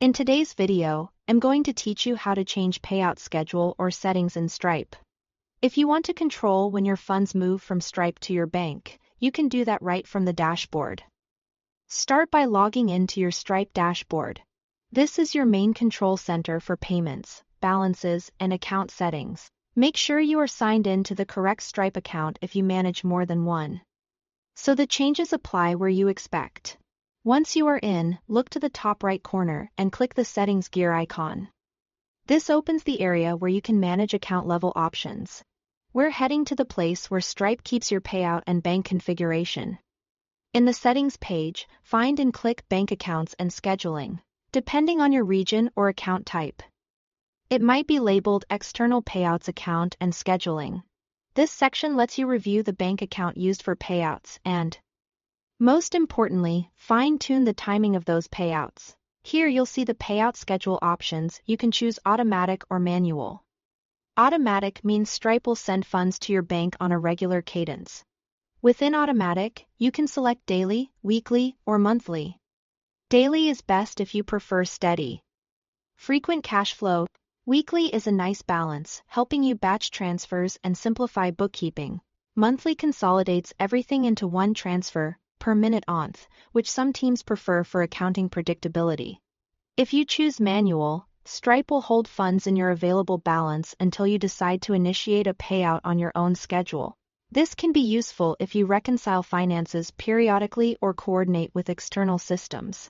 In today's video, I'm going to teach you how to change payout schedule or settings in Stripe. If you want to control when your funds move from Stripe to your bank, you can do that right from the dashboard. Start by logging into your Stripe dashboard. This is your main control center for payments, balances, and account settings. Make sure you are signed in to the correct Stripe account if you manage more than one, so the changes apply where you expect. Once you are in, look to the top right corner and click the Settings gear icon. This opens the area where you can manage account-level options. We're heading to the place where Stripe keeps your payout and bank configuration. In the Settings page, find and click Bank Accounts and Scheduling, depending on your region or account type. It might be labeled External Payouts Account and Scheduling. This section lets you review the bank account used for payouts and, most importantly, fine-tune the timing of those payouts. Here you'll see the payout schedule options. You can choose automatic or manual. Automatic means Stripe will send funds to your bank on a regular cadence. Within automatic, you can select daily, weekly, or monthly. Daily is best if you prefer steady, frequent cash flow. Weekly is a nice balance, helping you batch transfers and simplify bookkeeping. Monthly consolidates everything into one transfer per minute onth, which some teams prefer for accounting predictability. If you choose manual, Stripe will hold funds in your available balance until you decide to initiate a payout on your own schedule. This can be useful if you reconcile finances periodically or coordinate with external systems.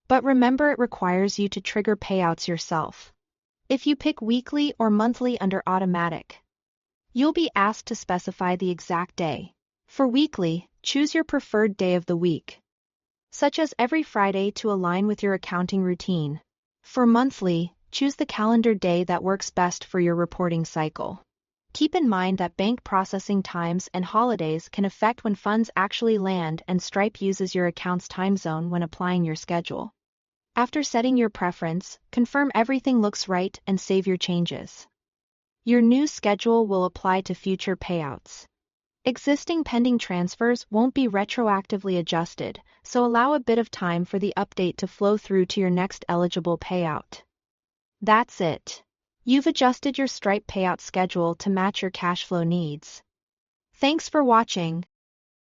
But remember, it requires you to trigger payouts yourself. If you pick weekly or monthly under automatic, you'll be asked to specify the exact day. For weekly, choose your preferred day of the week, such as every Friday to align with your accounting routine. For monthly, choose the calendar day that works best for your reporting cycle. Keep in mind that bank processing times and holidays can affect when funds actually land, and Stripe uses your account's time zone when applying your schedule. After setting your preference, confirm everything looks right and save your changes. Your new schedule will apply to future payouts. Existing pending transfers won't be retroactively adjusted, so allow a bit of time for the update to flow through to your next eligible payout. That's it. You've adjusted your Stripe payout schedule to match your cash flow needs. Thanks for watching.